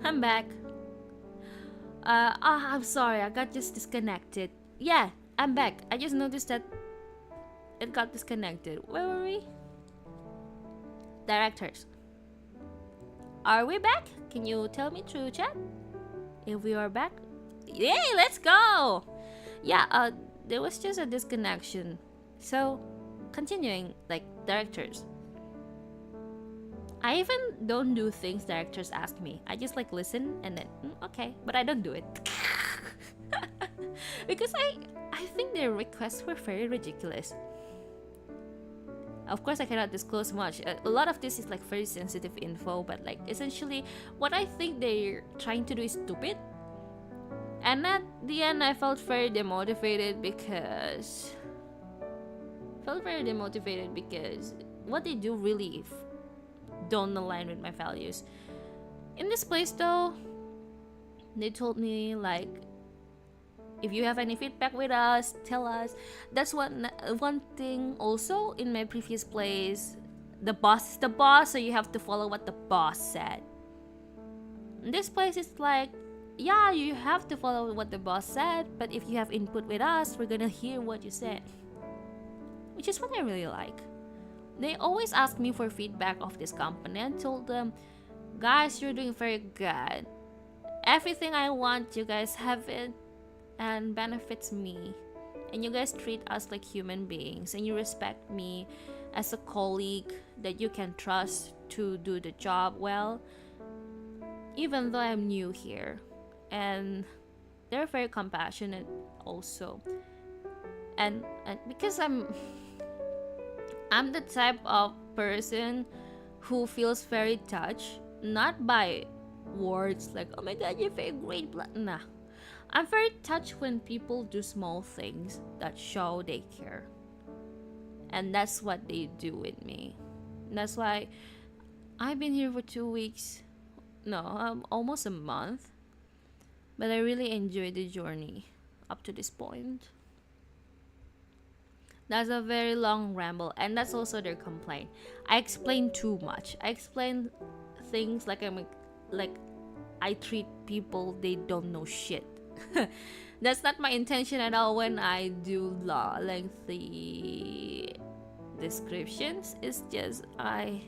I'm back. I'm sorry, I got just disconnected. Yeah, I'm back. I just noticed that it got disconnected. Where were we? Directors. Are we back? Can you tell me through chat if we are back? Yay, let's go! Yeah, there was just a disconnection. So, continuing, like, directors. I even don't do things directors ask me. I just like listen and then okay, but I don't do it. Because I think their requests were very ridiculous. Of course, I cannot disclose much. A lot of this is like very sensitive info, but like essentially what I think they're trying to do is stupid. And at the end I felt very demotivated because what they do really don't align with my values. In this place though, they told me like, if you have any feedback with us, tell us. That's one thing also in my previous place. The boss is the boss, so you have to follow what the boss said. In this place it's like, yeah, you have to follow what the boss said, but if you have input with us, we're gonna hear what you said. Which is what I really like. They always ask me for feedback of this company and told them, guys, you're doing very good. Everything I want, you guys have it and benefits me. And you guys treat us like human beings and you respect me as a colleague that you can trust to do the job well, even though I'm new here. And they're very compassionate also. And because I'm the type of person who feels very touched, not by words like, oh my god, you're very great, blah. Nah. I'm very touched when people do small things that show they care. And that's what they do with me. That's why I've been here for 2 weeks. No, almost a month. But I really enjoyed the journey up to this point. That's a very long ramble, and that's also their complaint. I explain too much. I explain things like I treat people they don't know shit. That's not my intention at all when I do lengthy descriptions. It's just I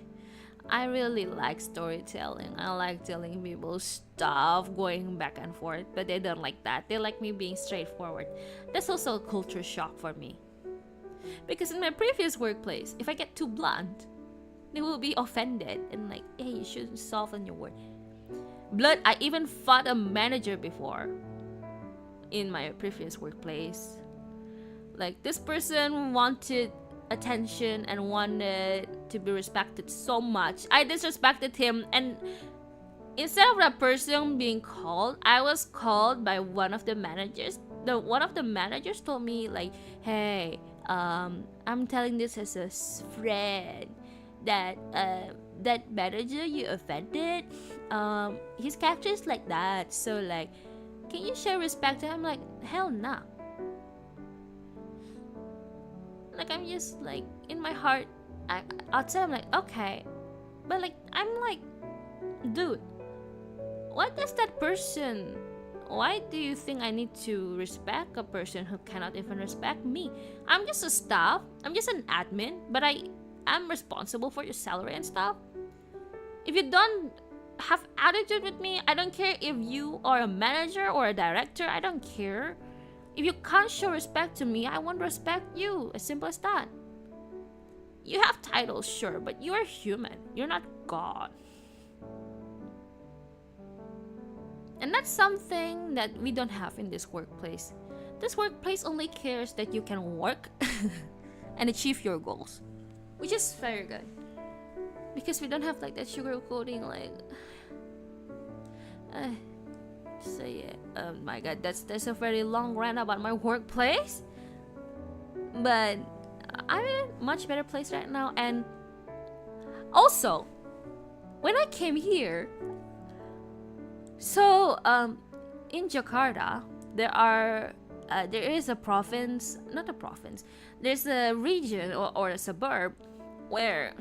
really like storytelling. I like telling people stuff, going back and forth, but they don't like that. They like me being straightforward. That's also a culture shock for me. Because in my previous workplace, if I get too blunt, they will be offended and like, hey, you should soften your word. Blood, I even fought a manager before in my previous workplace. Like, this person wanted attention and wanted to be respected so much. I disrespected him, and instead of that person being called, I was called by one of the managers. One of the managers told me like, hey, I'm telling this as a friend that that manager you offended, his character is like that, so like, can you show respect to him? Like, hell nah. Like, I'm just like, in my heart, outside I'm like, okay, but like, I'm like, dude, what does that person, why do you think I need to respect a person who cannot even respect me? I'm just a staff, I'm just an admin, but I'm responsible for your salary and stuff. If you don't have attitude with me, I don't care if you are a manager or a director, I don't care. If you can't show respect to me, I won't respect you. As simple as that. You have titles, sure, but you are human. You're not God. And that's something that we don't have in this workplace. This workplace only cares that you can work and achieve your goals, which is very good. Because we don't have like that sugarcoating, like, so yeah. Oh my god, that's a very long rant about my workplace. But I'm in a much better place right now. And also, when I came here, so in Jakarta there is a province, not a province, there's a region or a suburb where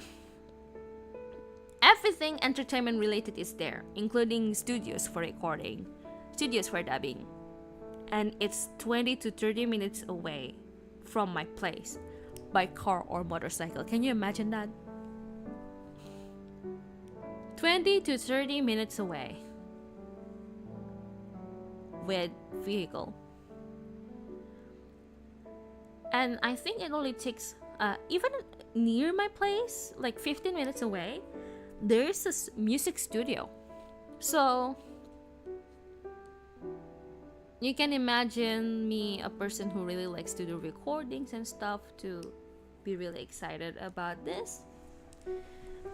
everything entertainment related is there, including studios for recording, studios for dubbing. And it's 20 to 30 minutes away from my place by car or motorcycle. Can you imagine that? 20 to 30 minutes away with vehicle. And I think it only takes even near my place, like 15 minutes away, there's a music studio. So you can imagine me, a person who really likes to do recordings and stuff, to be really excited about this.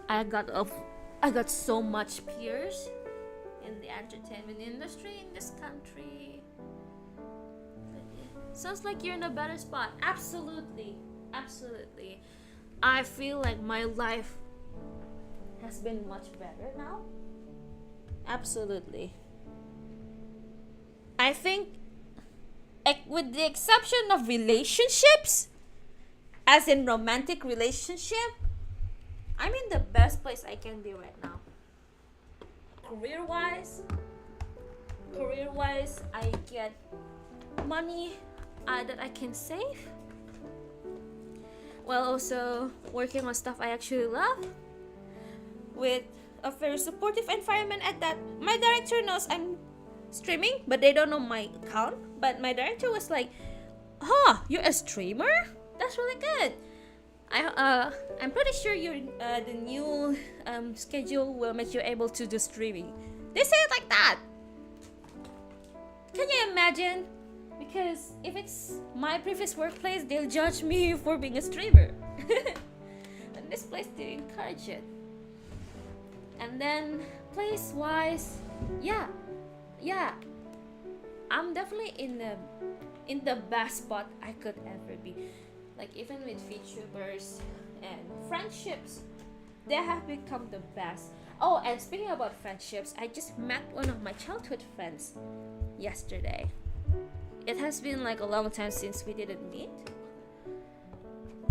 I got so much peers in the entertainment industry in this country. Sounds like you're in a better spot. Absolutely. I feel like my life has been much better now. Absolutely. I think, with the exception of relationships, as in romantic relationship, I'm in the best place I can be right now. Career-wise, I get money that I can save, while also working on stuff I actually love, with a very supportive environment at that. My director knows I'm streaming, but they don't know my account. But my director was like, you're a streamer? That's really good. I'm pretty sure the new schedule will make you able to do streaming. They say it like that. Can you imagine? Because if it's my previous workplace, they'll judge me for being a streamer. And this place, they encourage it. And then place-wise, yeah, I'm definitely in the best spot I could ever be. Like, even with VTubers and friendships, they have become the best. Oh, and speaking about friendships, I just met one of my childhood friends yesterday. It has been like a long time since we didn't meet.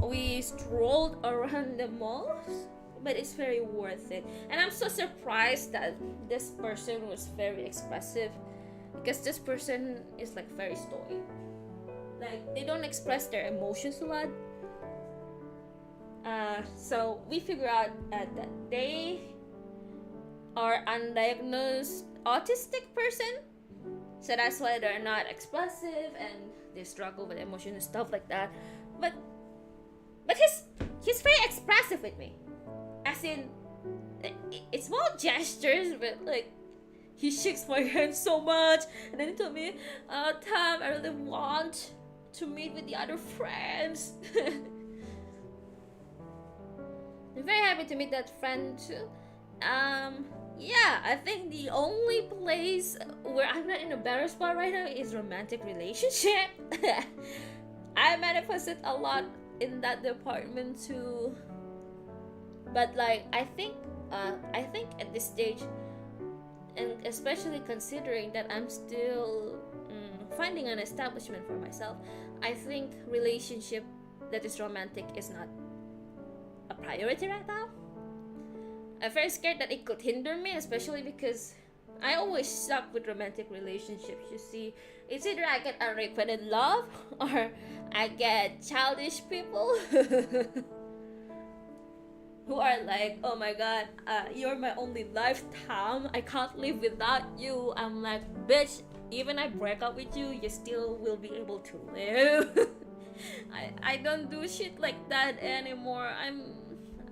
We strolled around the malls, but it's very worth it. And I'm so surprised that this person was very expressive, because this person is like very stoic. Like, they don't express their emotions a lot. So we figure out that they are undiagnosed autistic person. So that's why they're not expressive and they struggle with emotions and stuff like that. But he's very expressive with me. As in, it's small gestures, but like, he shakes my hand so much, and then he told me, Tam, I really want to meet with the other friends. I'm very happy to meet that friend too. Yeah, I think the only place where I'm not in a better spot right now is romantic relationship. I manifested a lot in that department too. But like, I think at this stage, and especially considering that I'm still finding an establishment for myself, I think relationship that is romantic is not a priority right now. I'm very scared that it could hinder me, especially because I always suck with romantic relationships. You see, it's either I get unrequited love or I get childish people who are like, oh my god, you're my only lifetime, I can't live without you. I'm like, bitch, even I break up with you, you still will be able to live. I don't do shit like that anymore.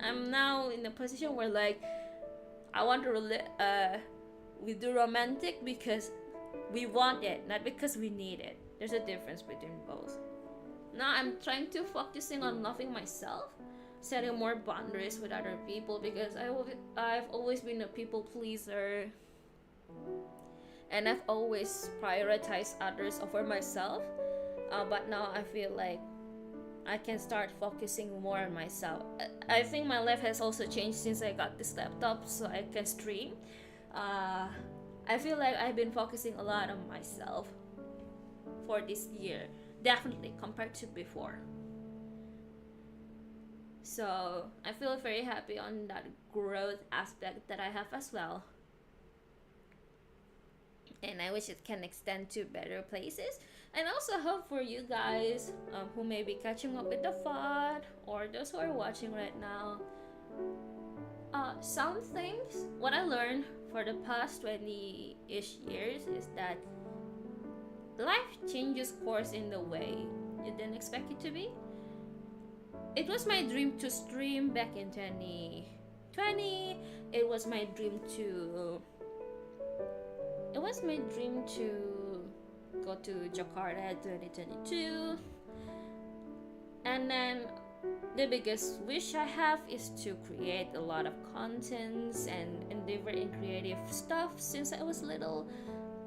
I'm now in a position where like, I want to we do romantic because we want it, not because we need it. There's a difference between both. Now I'm trying to focusing on loving myself, setting more boundaries with other people, because I've always been a people pleaser, and I've always prioritized others over myself. But now I feel like I can start focusing more on myself. I think my life has also changed since I got this laptop so I can stream. I feel like I've been focusing a lot on myself for this year, definitely compared to before. So I feel very happy on that growth aspect that I have as well. And I wish it can extend to better places. And also hope for you guys who may be catching up with the fun, or those who are watching right now. Some things, what I learned for the past 20-ish years is that life changes course in the way you didn't expect it to be. It was my dream to stream back in 2020. It was my dream to go to Jakarta 2022. And then the biggest wish I have is to create a lot of contents and endeavor in creative stuff since I was little.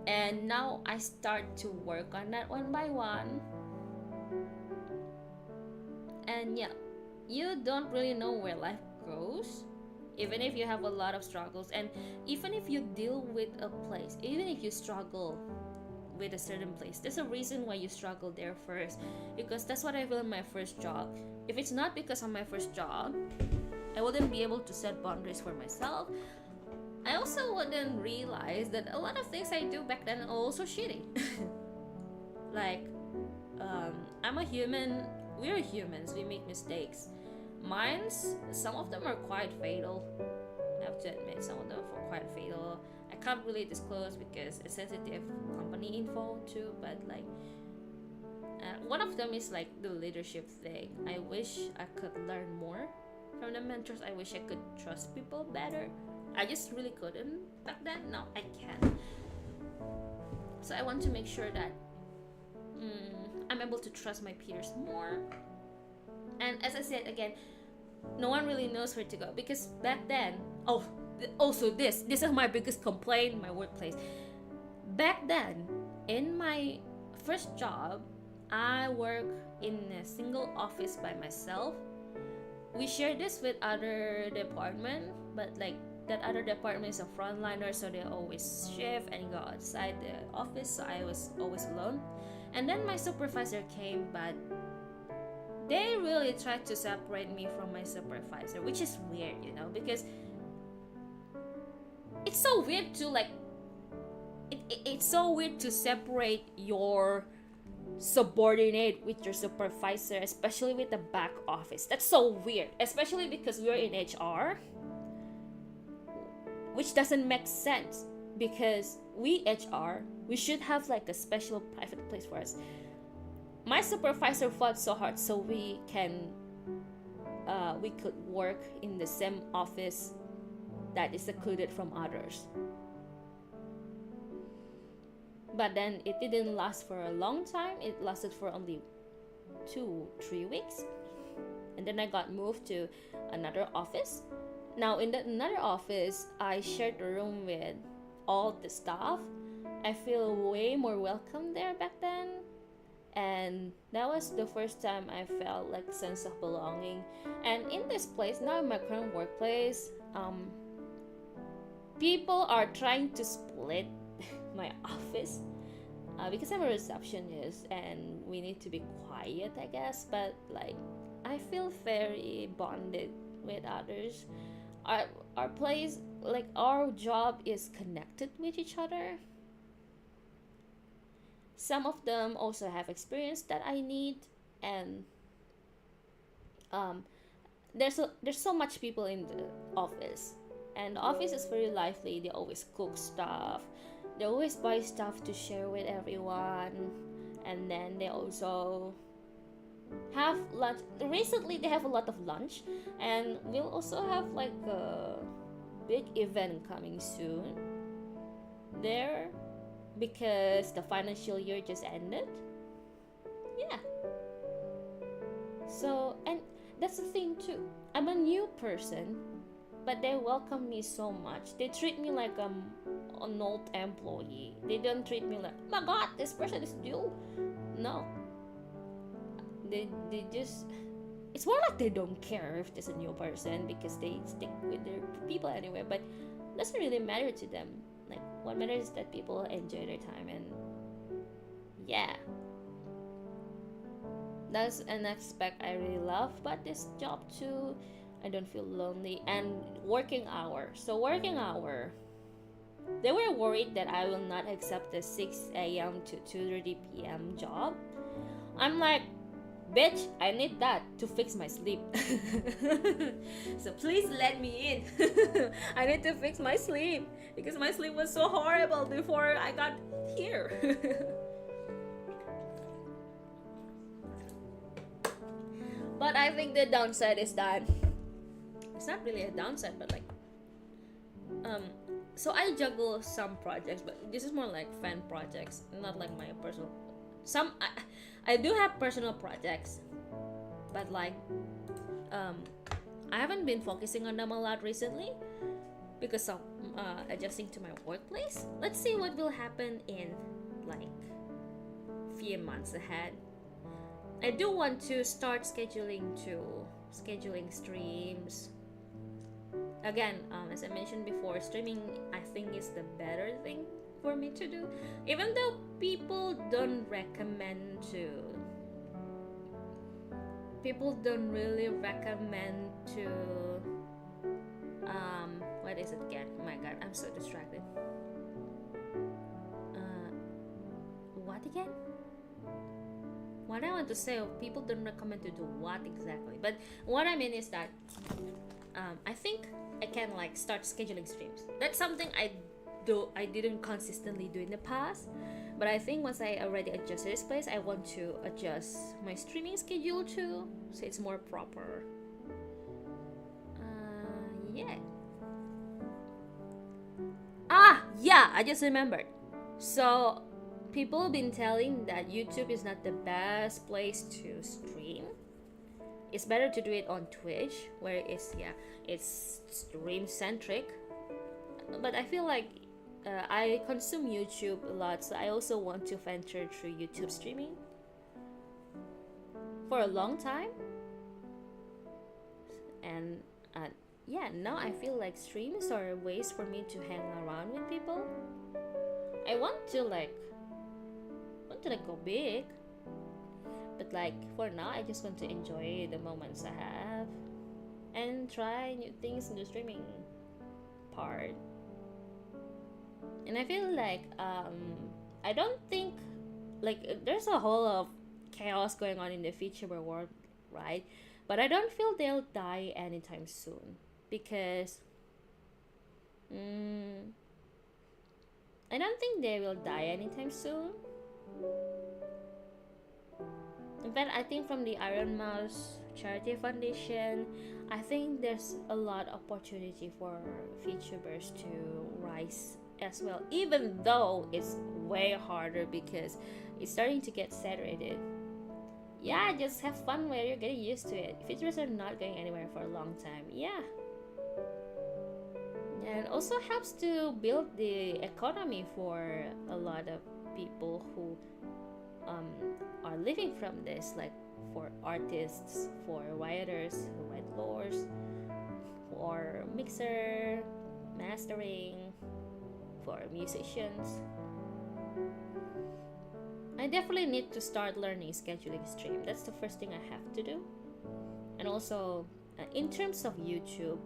And now I start to work on that one by one. And yeah, you don't really know where life goes, even if you have a lot of struggles. And even if you deal with a place, even if you struggle with a certain place, there's a reason why you struggle there first. Because that's what I feel in my first job. If it's not because of my first job, I wouldn't be able to set boundaries for myself. I also wouldn't realize that a lot of things I do back then are also shitty. Like, I'm a human. We're humans. We make mistakes. Mine's, some of them are quite fatal. I have to admit, some of them are quite fatal. I can't really disclose because it's sensitive company info too. But like, one of them is like the leadership thing. I wish I could learn more from the mentors. I wish I could trust people better. I just really couldn't back then. Now I can. So I want to make sure that I'm able to trust my peers more. And as I said again, no one really knows where to go, because back then, also this is my biggest complaint in my workplace. Back then, in my first job, I work in a single office by myself. We share this with other department, but like that other department is a frontliner, so they always shift and go outside the office, so I was always alone. And then my supervisor came, but they really tried to separate me from my supervisor, which is weird, because it's so weird to like it's so weird to separate your subordinate with your supervisor, especially with the back office. That's so weird, especially because we're in HR, which doesn't make sense, because we should have like a special private place for us. My supervisor fought so hard so we could work in the same office that is secluded from others. But then it didn't last for a long time. It lasted for only 2-3 weeks, and then I got moved to another office. Now in that another office, I shared a room with all the staff. I feel way more welcome there back then, and that was the first time I felt like a sense of belonging. And in this place, now in my current workplace, people are trying to split my office because I'm a receptionist and we need to be quiet, I guess. But like, I feel very bonded with others. Our place, like our job, is connected with each other. Some of them also have experience that I need, and there's so much people in the office, and the office is very lively. They always cook stuff, they always buy stuff to share with everyone, and then they also have lunch. Recently they have a lot of lunch, and we'll also have like a big event coming soon there, because the financial year just ended. Yeah. So, and that's the thing too. I'm a new person, but they welcome me so much. They treat me like I'm an old employee. They don't treat me like, oh my god, this person is new. No. They just, it's more like they don't care if there's a new person, because they stick with their people anyway. But it doesn't really matter to them. Like, what matters is that people enjoy their time, and yeah, That's an aspect I really love about this job too. I don't feel lonely. And working hour. So working hour, they were worried that I will not accept the 6 a.m. to 2:30 p.m. job. I'm like, bitch, I need that to fix my sleep. So please let me in. I need to fix my sleep because my sleep was so horrible before I got here. But I think the downside is that it's not really a downside, but like, so I juggle some projects, but this is more like fan projects, not like my personal. I do have personal projects, but like, I haven't been focusing on them a lot recently because of adjusting to my workplace. Let's see what will happen in like few months ahead. I do want to start scheduling streams. Again, as I mentioned before, streaming I think is the better thing for me to do. Even though people don't really recommend to what is it again? Oh my god, I'm so distracted. What again? What I want to say, people don't recommend to do what exactly, but what I mean is that I think I can like start scheduling streams. That's something I didn't consistently do in the past, but I think once I already adjusted this place, I want to adjust my streaming schedule too, so it's more proper. Yeah. Yeah, I just remembered. So people have been telling that YouTube is not the best place to stream. It's better to do it on Twitch, where it's stream centric. But I feel like I consume YouTube a lot, so I also want to venture through YouTube streaming for a long time. And now I feel like streams are ways for me to hang around with people. I want to go big, but like for now I just want to enjoy the moments I have and try new things in the streaming part. And I feel like I don't think like there's a whole of chaos going on in the VTuber world, right? But I don't feel they'll die anytime soon because I don't think they will die anytime soon. In fact, I think from the Iron Mouse Charity Foundation, I think there's a lot of opportunity for VTubers to rise as well, even though it's way harder because it's starting to get saturated. Yeah, just have fun where you're getting used to it. VTubers are not going anywhere for a long time. Yeah. And it also helps to build the economy for a lot of people who are living from this, like for artists, for writers who write lores, for mixer, mastering, for musicians. I definitely need to start learning scheduling stream. That's the first thing I have to do. And also, in terms of YouTube,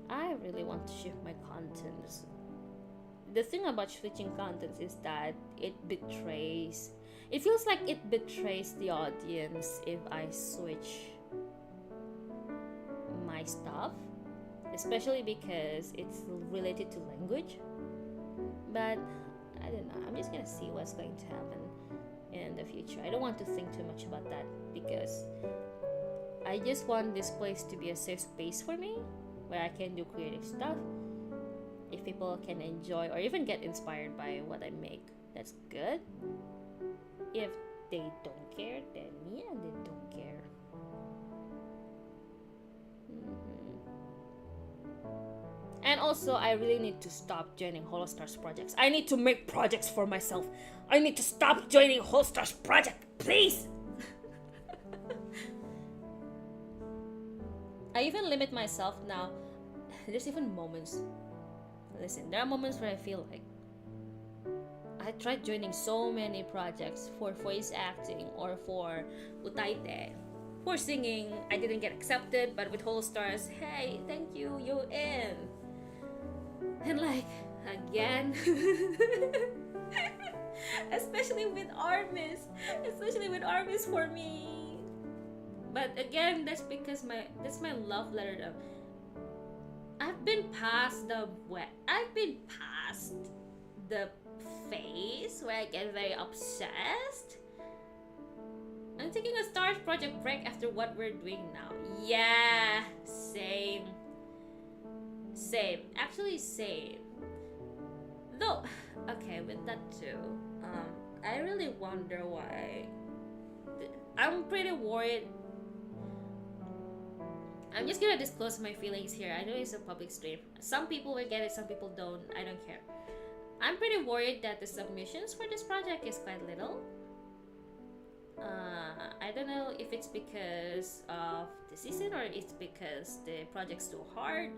I really want to shift my contents. The thing about switching contents is that it feels like it betrays the audience if I switch my stuff, especially because it's related to language. But I don't know, I'm just gonna see what's going to happen in the future. I don't want to think too much about that because I just want this place to be a safe space for me where I can do creative stuff. If people can enjoy or even get inspired by what I make, that's good. If they don't care, then yeah, they don't care. And also, I really need to stop joining Holostars projects. I need to make projects for myself. I need to stop joining Holostars project, please. I even limit myself now. There's even moments. Listen, there are moments where I feel like I tried joining so many projects for voice acting or for utaite. For singing, I didn't get accepted, but with Whole Stars, hey, thank you, you in. And like, again, especially with Armis for me. But again, that's because that's my love letter. I've been past the phase where I get very obsessed. I'm taking a Stars project break after what we're doing now. Yeah, same. Actually, same. Though, okay, with that too, I really wonder why. I'm pretty worried. I'm just gonna disclose my feelings here. I know it's a public stream. Some people will get it, some people don't. I don't care. I'm pretty worried that the submissions for this project is quite little. I don't know if it's because of the season or it's because the project's too hard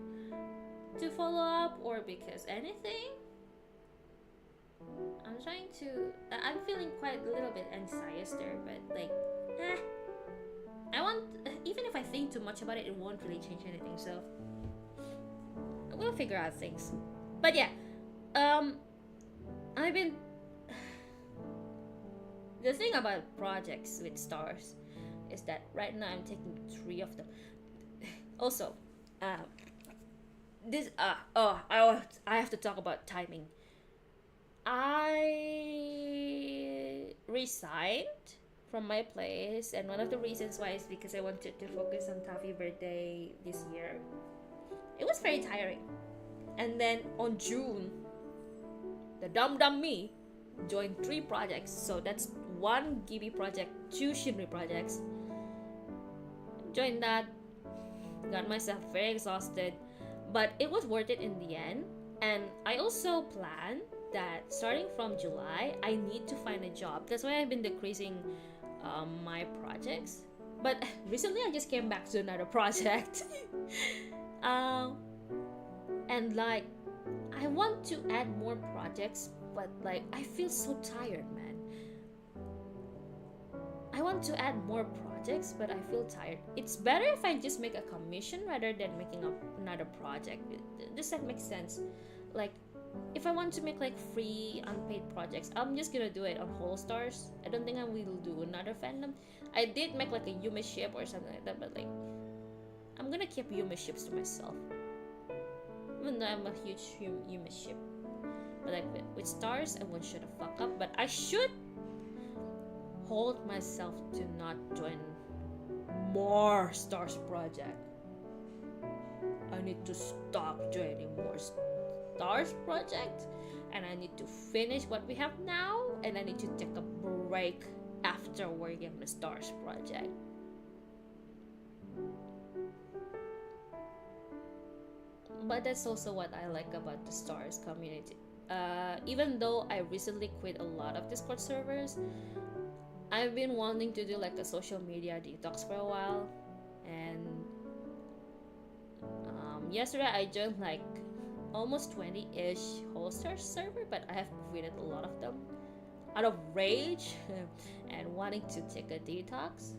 to follow up or because anything. I'm feeling quite a little bit anxious there, but like, even if I think too much about it, it won't really change anything, so we'll figure out things. But yeah, I've been the thing about projects with Stars is that right now I'm taking 3 of them. Also, I have to talk about timing. I resigned from my place, and one of the reasons why is because I wanted to focus on Taffy birthday this year. It was very tiring. And then on June, the dumb me joined 3 projects. So that's 1 Gibi project, 2 Shinri projects. Joined that, got myself very exhausted, but it was worth it in the end. And I also planned that starting from July, I need to find a job. That's why I've been decreasing my projects. But recently I just came back to another project. And like, I want to add more projects, but like, I feel so tired, man. I want to add more projects, but I feel tired. It's better if I just make a commission rather than making up another project. Does that make sense? Like, if I want to make like free unpaid projects, I'm just gonna do it on Whole Stars. I don't think I will do another fandom. I did make like a Yume ship or something like that, but like, I'm gonna keep Yume ships to myself. Even though I'm a huge Yume ship. But like with Stars, I won't shut the fuck up. But I should hold myself to not join more Stars project. I need to stop joining more Stars project, and I need to finish what we have now, and I need to take a break after working on the Stars project. But that's also what I like about the Stars community. Even though I recently quit a lot of Discord servers, I've been wanting to do like a social media detox for a while. And yesterday I joined like almost 20-ish Whole Stars server, but I have quitted a lot of them out of rage and wanting to take a detox.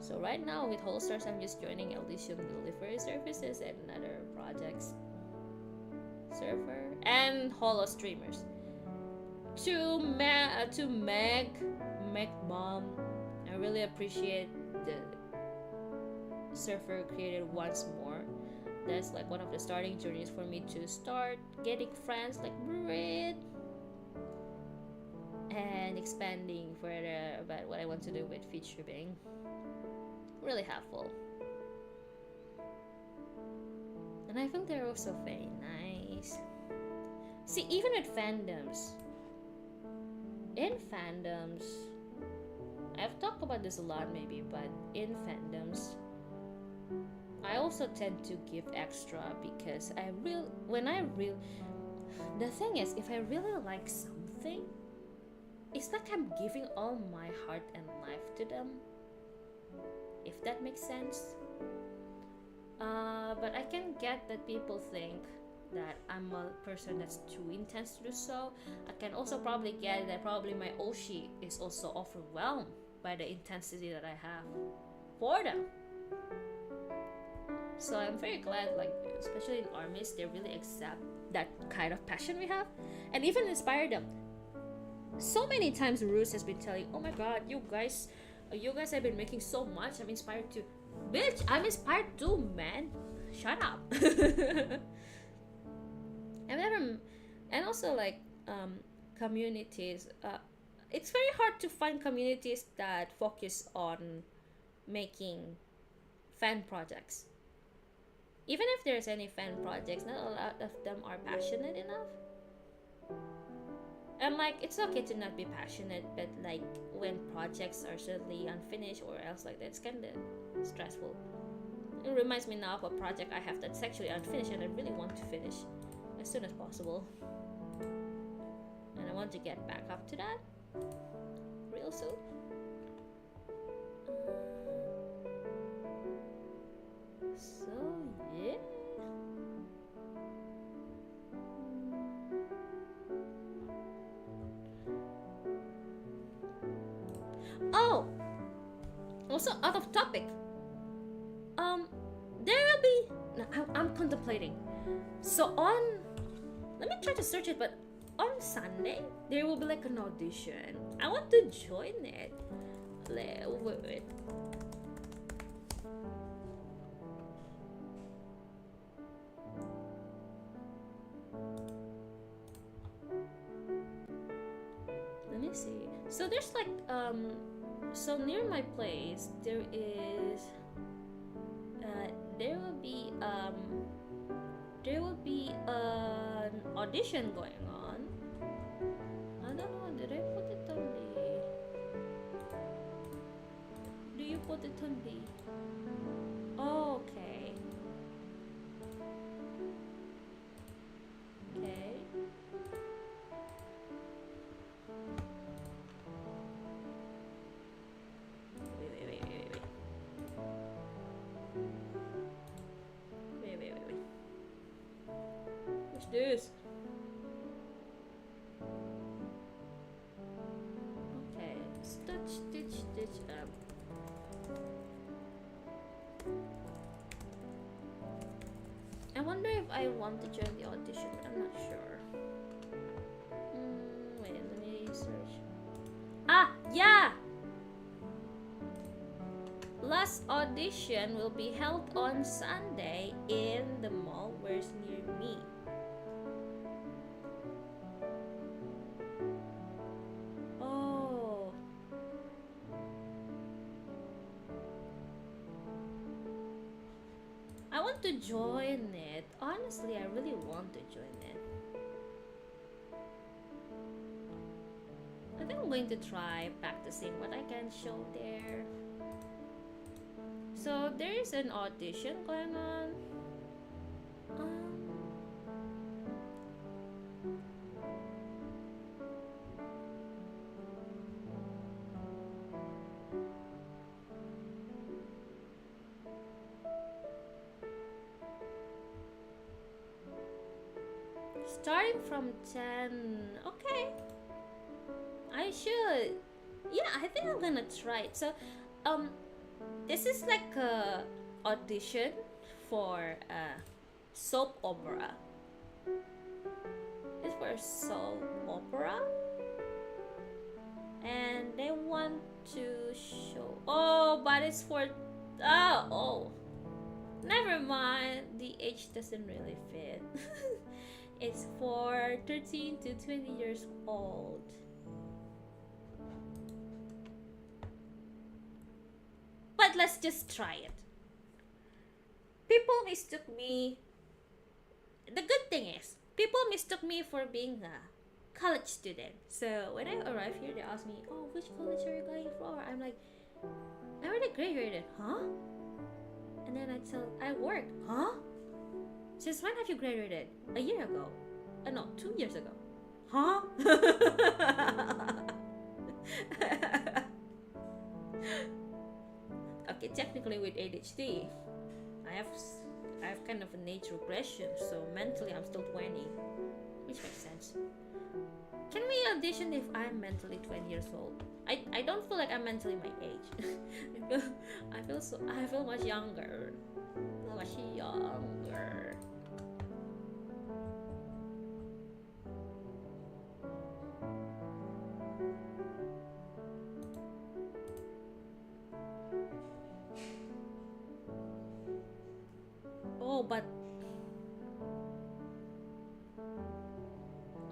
So right now with Whole Stars, I'm just joining Elysium Delivery Services and another projects server and Holo Streamers. To Meg Mom, I really appreciate the server created once more. That's like one of the starting journeys for me to start getting friends like Brit and expanding further about what I want to do with featuring. Really helpful. And I feel they're also very nice. See, even with fandoms, I've talked about this a lot maybe, but in fandoms, I also tend to give extra because the thing is, if I really like something, it's like I'm giving all my heart and life to them. If that makes sense. But I can get that people think that I'm a person that's too intense to do so. I can also probably get that probably my Oshi is also overwhelmed by the intensity that I have for them. So I'm very glad, like especially in armies, they really accept that kind of passion we have, and even inspire them. So many times Ruse has been telling, "Oh my God, you guys have been making so much. I'm inspired too." Bitch, I'm inspired too, man. Shut up. I've never, and also like communities. It's very hard to find communities that focus on making fan projects. Even if there's any fan projects, not a lot of them are passionate enough. And like, it's okay to not be passionate, but like when projects are suddenly unfinished or else like that, it's kind of stressful. It reminds me now of a project I have that's actually unfinished and I really want to finish as soon as possible. And I want to get back up to that real soon. So yeah. Oh, also out of topic. There will be. No, I'm contemplating. So on, let me try to search it. But on Sunday there will be like an audition. I want to join it. Wait. Let me see. So there's like so near my place there is there will be an audition going on. I don't know, did I put it on the, do you put it on the, oh, okay. What's this? Okay, stitch up. I wonder if I want to join the audition, but I'm not sure. Wait, let me search. Ah, yeah! Last audition will be held on Sunday in the mall where's near me. Oh. I want to join it. Honestly, I really want to join it. I think I'm going to try practicing what I can show there. So there is an audition going on. Starting from 10. Okay. I should. Yeah, I think I'm gonna try it. So, this is like a audition for a soap opera. It's for a soap opera, and they want to show. Oh, but it's for. Oh. Never mind. The age doesn't really fit. It's for 13 to 20 years old. But let's just try it. People mistook me. The good thing is, people mistook me for being a college student. So when I arrived here, they asked me, "Oh, which college are you going for?" I'm like, "I already graduated." Huh? And then I worked. Huh? Since when have you graduated? A year ago. No, 2 years ago. Huh? Okay, technically with ADHD, I have I have kind of an age regression, so mentally I'm still 20, which makes sense. Can we audition if I'm mentally 20 years old? I don't feel like I'm mentally my age. I feel much younger. Much younger.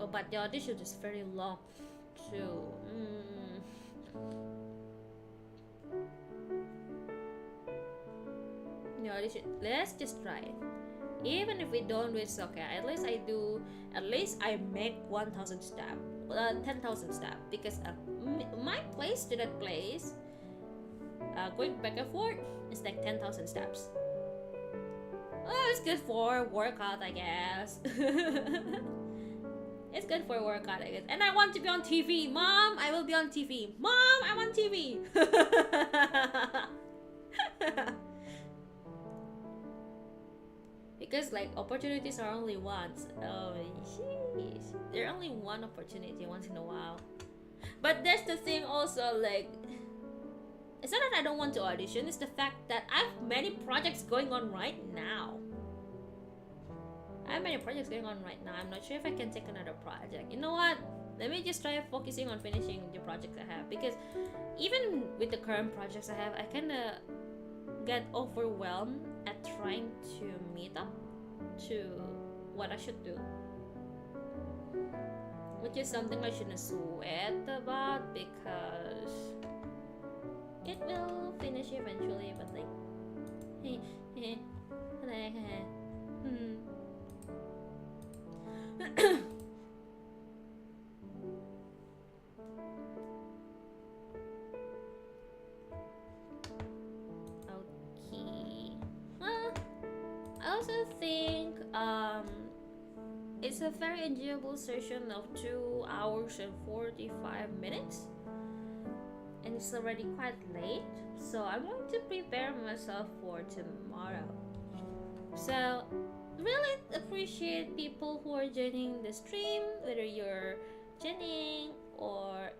But the audition is very long too. The audition, let's just try it. Even if we don't do it, it's okay. At least I make 1,000 steps, 10,000 steps, because my place to that place, going back and forth, is like 10,000 steps. Oh, it's good for workout, I guess. It's good for workout, I guess. And I want to be on TV. Mom, I will be on TV. Mom, I'm on TV. Because like opportunities are only once. Oh, jeez. They're only one opportunity once in a while. But that's the thing also, like, it's not that I don't want to audition, it's the fact that I have many projects going on right now. I'm not sure if I can take another project. You know what? Let me just try focusing on finishing the projects I have, because even with the current projects I have, I kind of get overwhelmed at trying to meet up to what I should do, which is something I shouldn't sweat about, because it will finish eventually. But like, I also think it's a very enjoyable session of 2 hours and 45 minutes, and it's already quite late, so I'm going to prepare myself for tomorrow. So really appreciate people who are joining the stream, whether you're joining or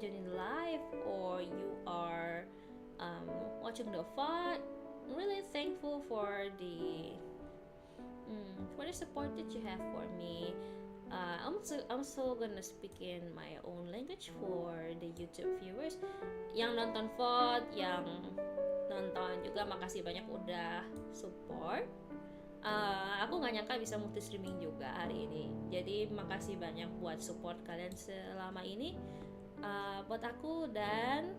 joining live, or you are watching the VOD. Really thankful for the support that you have for me. I'm so gonna speak in my own language for the YouTube viewers yang nonton VOD, yang nonton juga. Makasih banyak udah support. Aku nggak nyangka bisa multi streaming juga hari ini. Jadi makasih banyak buat support kalian selama ini buat aku. And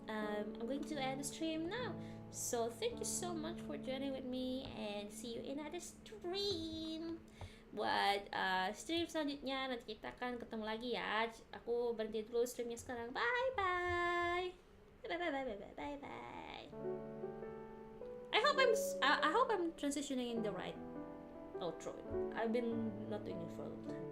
I'm going to end the stream now. So thank you so much for joining with me, and see you in another stream. Buat stream selanjutnya nanti kita akan ketemu lagi ya. Aku berhenti dulu streamnya sekarang. Bye bye. Bye bye bye bye bye bye bye. I hope I'm transitioning in the right outro. I've been not doing it for a long time.